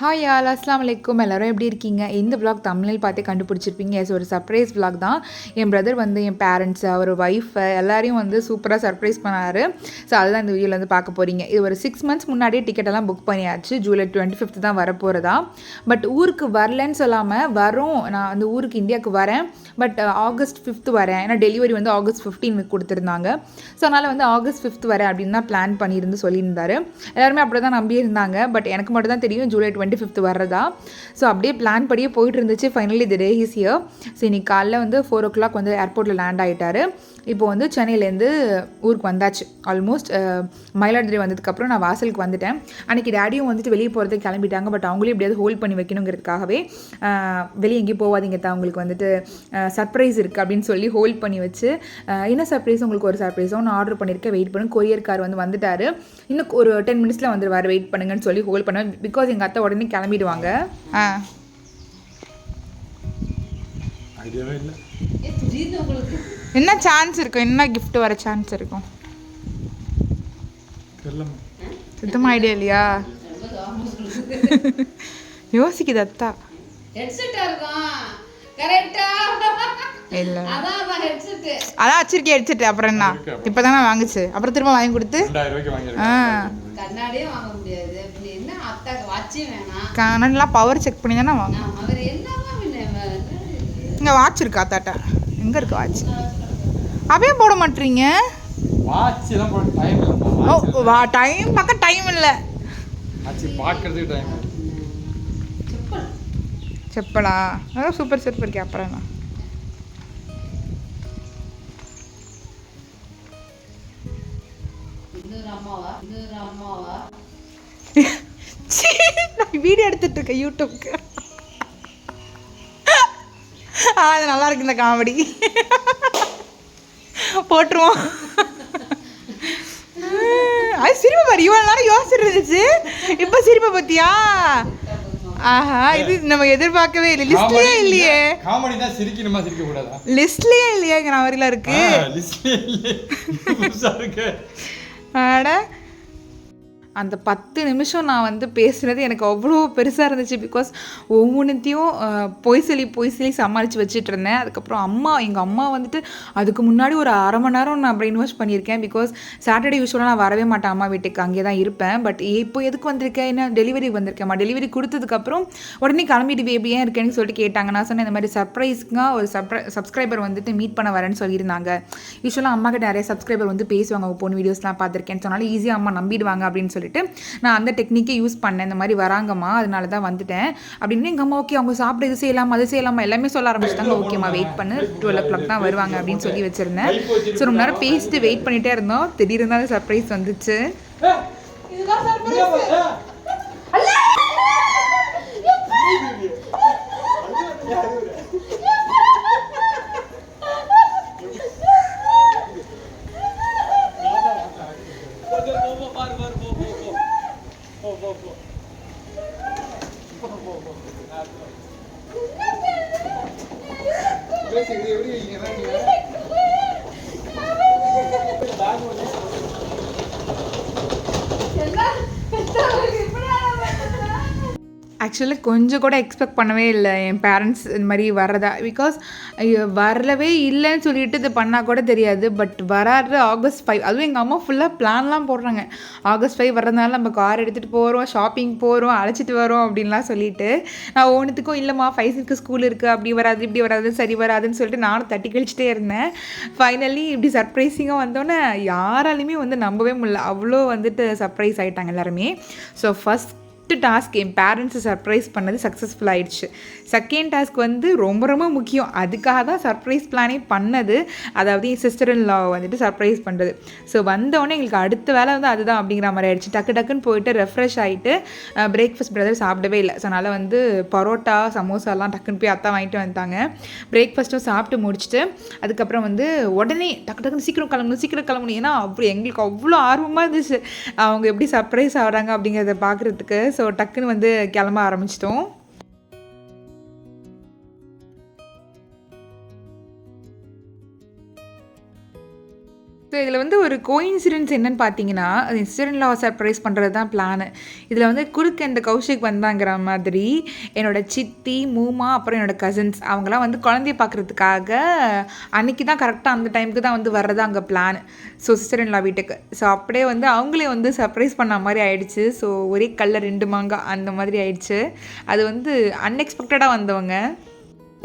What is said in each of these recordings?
Hi all அஸ்ஸலாமு அலைக்கும். எல்லோரும் எப்படி இருக்கீங்க? இந்த vlog தமிழில் பார்த்தே கண்டுபிடிச்சிருப்பீங்க. ஒரு சர்ப்ரைஸ் vlog தான். என் பிரதர் வந்து என் பேரண்ட்ஸ், அவர் ஒய்ஃப் எல்லாரையும் வந்து சூப்பராக சர்ப்ரைஸ் பண்ணார். ஸோ அதுதான் இந்த வீடியோவில் வந்து பார்க்க போகிறீங்க. இது ஒரு 6 months முன்னாடியே டிக்கெட்டெல்லாம் புக் பண்ணியாச்சு. ஜூலை 25th தான் வரப்போகிறதா. பட் ஊருக்கு வரலன்னு சொல்லாமல் வரும், நான் வந்து ஊருக்கு இந்தியாவுக்கு வரேன், பட் August 5th வரேன். ஏன்னா டெலிவரி வந்து August 15 கொடுத்துருந்தாங்க. ஸோ அதனால் வந்து August 5th வரேன் அப்படின்னு தான் பிளான் பண்ணியிருந்து சொல்லியிருந்தார். எல்லாருமே அப்படி தான் நம்பியிருந்தாங்க. பட் எனக்கு மட்டும் தான் தெரியும் ஜூலை 25th வர்றதா. ஸோ அப்படியே பிளான் படியே போயிட்டு இருந்துச்சு. Finally the day is here. So இன்னைக்கு காலைல வந்து 4 o'clock வந்து ஏர்போர்ட்டில் லேண்ட் ஆகிட்டார். இப்போ வந்து சென்னையிலேருந்து ஊருக்கு வந்தாச்சு. ஆல்மோஸ்ட் மயிலாடுதுறை வந்ததுக்கப்புறம் நான் வாசலுக்கு வந்துட்டேன். அன்றைக்கி டேடியும் வந்துட்டு வெளியே போகிறதுக்கு கிளம்பிட்டாங்க. பட் அவங்களையும் எப்படியாவது ஹோல்ட் பண்ணி வைக்கணுங்கிறதுக்காகவே வெளியே எங்கேயும் போகாதீங்க தான், உங்களுக்கு வந்துட்டு சர்ப்ரைஸ் இருக்குது அப்படின்னு சொல்லி ஹோல்ட் பண்ணி வச்சு, என்ன சர்ப்ரைஸ், உங்களுக்கு ஒரு சர்ப்ரைஸோ ஒன்று ஆர்டர் பண்ணியிருக்கேன், வெயிட் பண்ணு, கொரியர் கார் வந்து வந்துட்டார், இன்னும் ஒரு 10 minutes வந்துடுவார், வெயிட் பண்ணுங்கன்னு சொல்லி ஹோல்ட் பண்ணேன். பிகாஸ் எங்கள் அத்தை உடனே கிளம்பிடுவாங்க. என்ன சான்ஸ் இருக்கும், என்ன கிஃப்ட் வர சான்ஸ் இருக்கும்? சுத்தமாக ஐடியா இல்லையா? யோசிக்குது அத்தா. இல்லை அதான் வச்சிருக்கேன் ஹெட்செட். அப்புறம் என்ன, இப்போ தானே வாங்குச்சு, அப்புறம் திரும்ப வாங்கி கொடுத்து கண்ணாடிலாம் பவர் செக் பண்ணி தானே வாங்க. இங்கே வாட்ச் இருக்கா தாட்டா? எங்கே இருக்கு வாட்ச்? அப்படியே போட மாட்டீங்க. டைம் பார்க்க டைம் இல்லை. செப்பலா? அதான் சூப்பர் செருப்பு இருக்கே. அப்புறம் என்ன, வீடியோ எடுத்துட்டு இருக்க யூடியூப்க்கு. அது நல்லா இருக்கு இந்த காமெடி, போட்டுருவோம். அது சிரிப்பை பாரு, இவ்வளோ நேரம் யோசிச்சுட்டு இருந்துச்சு, இப்போ சிரிப்பை பத்தியா? ஆஹா, இது நம்ம எதிர்பார்க்கவே இல்லை. லிஸ்ட்லயே இல்லையே. காமெடி தான், சிரிக்கணுமா சிரிக்க கூடாதா? லிஸ்ட்லயே இல்லையேங்கிற மாதிரிலாம் இருக்கு. லிஸ்ட்லயே இல்லையே, புதுசா இருக்கு. ஆட அந்த 10 நிமிஷம் நான் வந்து பேசுகிறது எனக்கு அவ்வளோ பெருசாக இருந்துச்சு. பிகாஸ் ஒவ்வொன்றுத்தையும் பொய் சொல்லி சமாளித்து வச்சுட்டு இருந்தேன். அதுக்கப்புறம் எங்கள் அம்மா வந்துட்டு அதுக்கு முன்னாடி ஒரு அரை மணி நேரம் நான் பிரெயின் வாஷ் பண்ணியிருக்கேன். பிகாஸ் சாட்டர்டே யூஸ்வலாக நான் வரவே மாட்டேன் அம்மா வீட்டுக்கு, அங்கே தான் இருப்பேன். பட் இப்போ எதுக்கு வந்திருக்கேன், என்ன டெலிவரி வந்திருக்கேம்மா, டெலிவரி கொடுத்ததுக்கப்புறம் உடனே கிளம்பிட்டு பேபி ஏன் இருக்கேன்னு சொல்லிட்டு கேட்டாங்க. நான் சொன்னேன் இந்த மாதிரி சர்ப்ரைஸ்க்காக ஒரு சப்ஸ்கிரைபர் வந்துட்டு மீட் பண்ண வரேன்னு சொல்லியிருந்தாங்க. யூஸ்வலாக அம்மாக்கிட்ட நிறைய சப்ஸ்கிரைபர் வந்து பேசுவாங்க, பொண்ணு வீடியோஸ்லாம் பார்த்துருக்கேன்னு சொன்னாலும் ஈஸியாக அம்மா நம்பிடுவாங்க அப்படின்னு சொல்லிட்டு நான் அந்த டெக்னிக்கை யூஸ் பண்ணேன். இந்த மாதிரி வராங்கம்மா, அதனால தான் வந்துட்டேன் அப்படின்னு. எங்கள் அம்மா ஓகே, அவங்க சாப்பிட இது செய்யலாமா அது செய்யலாமா எல்லாமே சொல்ல ஆரம்பிச்சிட்டாங்க. ஓகேம்மா வெயிட் பண்ணு, 12 o'clock தான் வருவாங்க அப்படின்னு சொல்லி வச்சுருந்தேன். ஸோ ரொம்ப நேரம் பேசிட்டு வெயிட் பண்ணிகிட்டே இருந்தோம். திடீர்னு தான் சர்ப்ரைஸ் வந்துச்சு. ஆக்சுவலி கொஞ்சம் கூட எக்ஸ்பெக்ட் பண்ணவே இல்லை என் பேரண்ட்ஸ் இந்த மாதிரி வர்றதா. பிகாஸ் வரலவே இல்லைன்னு சொல்லிட்டு இது பண்ணால் கூட தெரியாது. பட் வராது August 5. அதுவும் எங்கள் அம்மா ஃபுல்லாக பிளான்லாம் போடுறாங்க. August 5 வர்றதுனால நம்ம கார் எடுத்துகிட்டு போகிறோம், ஷாப்பிங் போகிறோம், அழைச்சிட்டு வரோம் அப்படின்லாம் சொல்லிட்டு, நான் ஒன்றுத்துக்கும் இல்லைம்மா 5 ஸ்கூல் இருக்குது, அப்படி வராது இப்படி வராது சரி வராதுன்னு சொல்லிட்டு நானும் தட்டி கழிச்சிட்டே இருந்தேன். ஃபைனலி இப்படி சர்ப்ரைஸிங்காக வந்தோன்னே யாராலையுமே வந்து நம்பவே முடியல. அவ்வளோ வந்துட்டு சர்ப்ரைஸ் ஆகிட்டாங்க எல்லாருமே. ஸோ ஃபஸ்ட் டாஸ்க் என் பேரண்ட்ஸை சர்ப்ரைஸ் பண்ணது சக்ஸஸ்ஃபுல் ஆகிடுச்சு. செகண்ட் டாஸ்க் வந்து ரொம்ப ரொம்ப முக்கியம். அதுக்காக தான் சர்ப்ரைஸ் பிளானே பண்ணது. அதாவது என் சிஸ்டர் இன் லா வந்துட்டு சர்ப்ரைஸ் பண்ணுறது. ஸோ வந்தோடனே எங்களுக்கு அடுத்த வேலை வந்து அதுதான் அப்படிங்கிற மாதிரி ஆயிடுச்சு. டக்குன்னு போயிட்டு ரெஃப்ரெஷ் ஆகிட்டு பிரேக்ஃபாஸ்ட் பிரதர் சாப்பிடவே இல்லை. ஸோ அதனால் வந்து பரோட்டா சமோசாலாம் டக்குன்னு போய் அத்தா வாங்கிட்டு வந்துட்டாங்க. பிரேக்ஃபாஸ்ட்டும் சாப்பிட்டு முடிச்சுட்டு அதுக்கப்புறம் வந்து உடனே டக்குன்னு சீக்கிரம் கிளம்பணும். ஏன்னா அப்படி எங்களுக்கு அவ்வளோ ஆர்வமாக இருந்துச்சு அவங்க எப்படி சர்ப்ரைஸ் ஆகிறாங்க அப்படிங்கிறத பார்க்குறதுக்கு. ஸோ டக்குன்னு வந்து கிளம்ப ஆரம்பிச்சிட்டோம். இதில் வந்து ஒரு கோஇன்சிடென்ஸ் என்னன்னு பார்த்தீங்கன்னா, சிஸ்டர்-இன்-லா சர்ப்ரைஸ் பண்ணுறது தான் பிளானு. இதில் வந்து குறுக்க இந்த கௌஷிக் வந்தாங்கிற மாதிரி என்னோடய சித்தி, மூமா, அப்புறம் என்னோடய கசின்ஸ் அவங்களாம் வந்து குழந்தைய பார்க்குறதுக்காக அன்றைக்கி தான் கரெக்டாக அந்த டைமுக்கு தான் வந்து வர்றது அங்கே பிளான். ஸோ சிஸ்டர்-இன்-லா வீட்டுக்கு. ஸோ அப்படியே வந்து அவங்களே வந்து சர்ப்ரைஸ் பண்ண மாதிரி ஆயிடுச்சு. ஸோ ஒரே கல்ல 2 மாங்காய் அந்த மாதிரி ஆயிடுச்சு. அது வந்து அன்எக்ஸ்பெக்டடாக வந்தவங்க.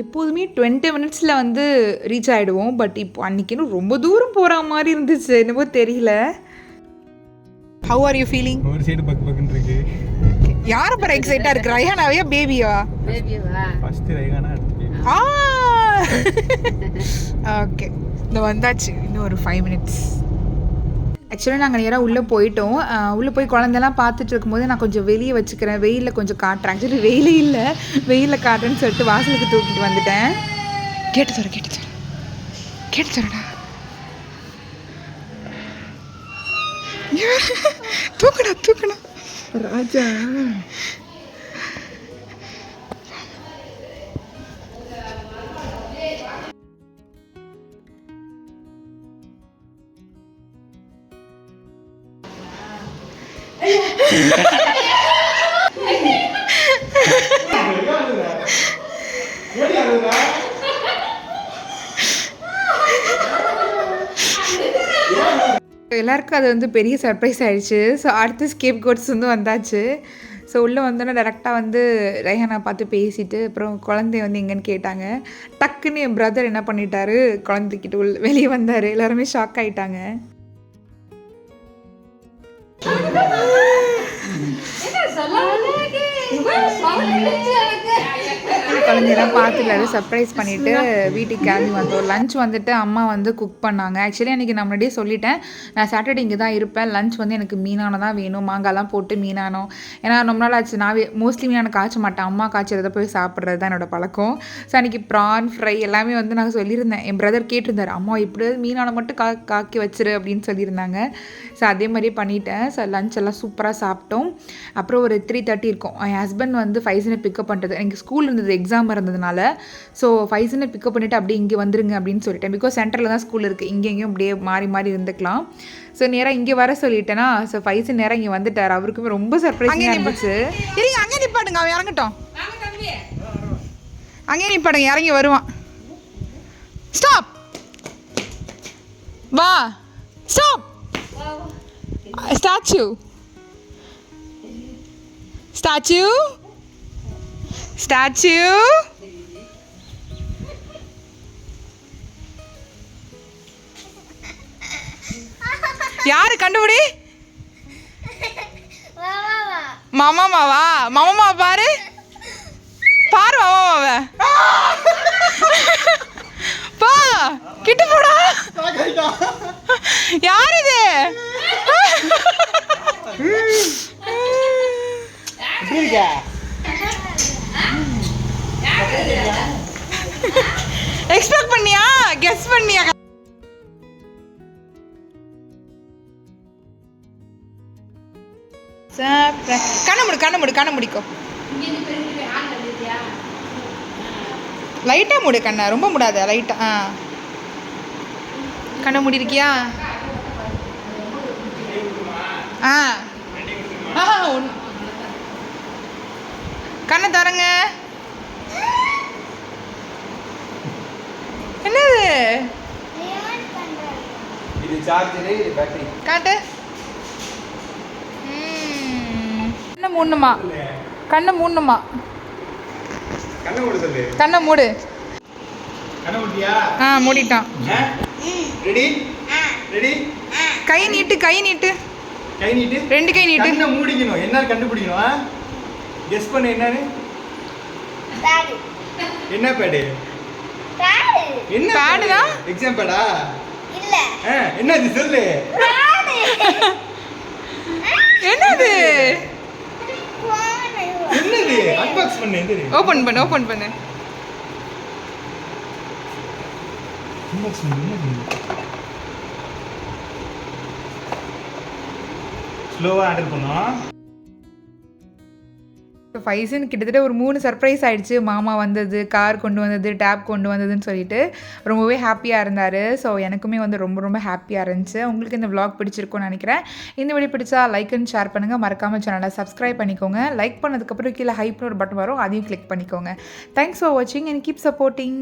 எப்போதுமே 20 மினிட்ஸில் வந்து ரீச் ஆகிடுவோம். பட் இப்போ அன்றைக்கின்னு ரொம்ப தூரம் போகிற மாதிரி இருந்துச்சு. என்னமோ தெரியல. How are you feeling? ஒரு சைடு பக்குன்னு இருக்கு. யாரை பாரு எக்ஸைட்டாக இருக்கு? ரயானாவையா பேபியா? ஃபர்ஸ்ட் ரயானா ஆ ஓகே, இந்த வந்தாச்சு. இன்னும் ஒரு 5 மினிட்ஸ். ஆக்சுவலாக நாங்கள் நேராக உள்ளே போயிட்டோம். உள்ளே போய் குழந்தைலாம் பார்த்துட்டு இருக்கும்போது நான் கொஞ்சம் வெளியே வச்சுக்கிறேன், வெயிலில் கொஞ்சம் காட்டுறேன். ஆக்சுவலி வெயிலே இல்லை, வெயிலில் காட்டுறேன்னு சொல்லிட்டு வாசலுக்கு தூக்கிட்டு வந்துட்டேன். கேட்டு தரடா தூக்கணும் ராஜா. எல்லாருக்கும் அது வந்து பெரிய சர்ப்ரைஸ் ஆகிடுச்சு. ஸோ அடுத்து ஸ்கேப் கோட்ஸ் வந்து வந்தாச்சு. ஸோ உள்ளே வந்தோன்னே டேரெக்டாக வந்து ரயானா பார்த்து பேசிட்டு அப்புறம் குழந்தை வந்து எங்கன்னு கேட்டாங்க. டக்குன்னு என் பிரதர் என்ன பண்ணிட்டாரு, குழந்தைக்கிட்ட வெளியே வந்தார். எல்லாருமே ஷாக் ஆகிட்டாங்க. குழந்தையெல்லாம் பார்த்து எல்லோரும் சர்ப்ரைஸ் பண்ணிவிட்டு வீட்டுக்கு கிளம்பி வந்தோம். லஞ்ச் வந்துட்டு அம்மா வந்து குக் பண்ணாங்க. ஆக்சுவலி அன்றைக்கி நான் முன்னாடியே சொல்லிட்டேன், நான் சாட்டர்டே இங்கே தான் இருப்பேன். லஞ்ச் வந்து எனக்கு மீனானம் தான் வேணும், மாங்காய்லாம் போட்டு மீனானம். ஏன்னா ரொம்ப நாள் ஆச்சு, நான் மோஸ்ட்லி மீனானம் காய்ச்ச மாட்டேன், அம்மா காய்ச்சறதை போய் சாப்பிட்றது தான் என்னோடய பழக்கம். ஸோ அன்றைக்கி ப்ரான் ஃப்ரை எல்லாமே வந்து நான் சொல்லியிருந்தேன். என் பிரதர் கேட்டிருந்தார், அம்மா இப்படியாவது மீனானம் மட்டும் காக்கி வச்சிரு அப்படின்னு சொல்லியிருந்தாங்க. ஸோ அதே மாதிரியே பண்ணிட்டேன். ஸோ லஞ்ச் எல்லாம் சூப்பராக சாப்பிட்டோம். அப்புறம் ஒரு 3:30 இருக்கும். என் ஹஸ்பண்ட் வந்து ஃபைசனை பிக்கப் பண்ணுறது. எனக்கு ஸ்கூல் இருந்தது, எக்ஸாம் இருந்ததுனால. ஸோ ஃபைசனை பிக்கப் பண்ணிவிட்டு அப்படியே இங்கே வந்துருங்க அப்படின்னு சொல்லிட்டேன். பிகாஸ் சென்டரில் தான் ஸ்கூல் இருக்குது, இங்கேயும் அப்படியே மாறி இருந்துக்கலாம். ஸோ நேராக இங்கே வர சொல்லிட்டேன்னா, ஸோ ஃபைசன் நேராக இங்கே வந்துட்டார். அவருக்குமே ரொம்ப சர்ப்ரைஸாக இருந்துச்சு. இருங்க, அங்கே நிப்பாடுங்க, அவன் இறங்கட்டும். அங்கே நிப்பாடுங்க, இறங்கி வருவான். ஸ்டாப், வா, ஸ்டாப். ஸ்டாச்சு யாரு கண்டுபிடி? மாமாவா? மாமா பாரு மாமாவ பா கிட்ட போடா. யார் இது? எக்ஸ்பெக்ட் பண்ணியா? கெஸ் பண்ணியா? கண்ண முடிக்கோ. லைட்டா மூடு கண்ணா, ரொம்ப மூடாத, லைட்டா. கண்ணை மூடி இருக்கியா? கண்ணை தரங்க. என்னது இது? சார்ஜர், இது பேட்டரி. காட்டு. கண்ணை மூடணுமா? கண்ணை மூடு. மூடிட்டான். கை நீட்டு. 2 கை நீட்டு. மூடிக்கணும். என்ன கண்டுபிடிக்கணும்? கெஸ் பண்ணு. என்னன்னு? என்ன பேடு? என்ன பேடு தான்? எக்ஸாம் பேடா? இல்ல. என்னது சொல்லு. என்னது? என்னது? அன்பாக்ஸ் பண்ணு. எது? ஓபன் பண்ணு. அன்பாக்ஸ் பண்ணு. ஸ்லோவா ஆர்டர் பண்ணோம். ஃபைசன் கிட்டத்தட்ட ஒரு 3 சர்ப்ரைஸ் ஆயிடுச்சு. மாமா வந்தது, கார் கொண்டு வந்தது, டேப் கொண்டு வந்ததுன்னு சொல்லிட்டு ரொம்பவே ஹாப்பியாக இருந்தார். ஸோ எனக்குமே வந்து ரொம்ப ரொம்ப ஹாப்பியாக இருந்துச்சு. உங்களுக்கு இந்த vlog பிடிச்சிருக்கும்னு நினைக்கிறேன். இந்த வீடியோ பிடிச்சா லைக் அண்ட் ஷேர் பண்ணுங்கள். மறக்காமல் சேனலை சப்ஸ்கிரைப் பண்ணிக்கோங்க. லைக் பண்ணதுக்கப்புறம் கீழே ஹைப்னு ஒரு பட்டன் வரும், அதையும் கிளிக் பண்ணிக்கோங்க. தேங்க்ஸ் ஃபார் வாட்சிங் அண்ட் கீப் சப்போர்ட்டிங்.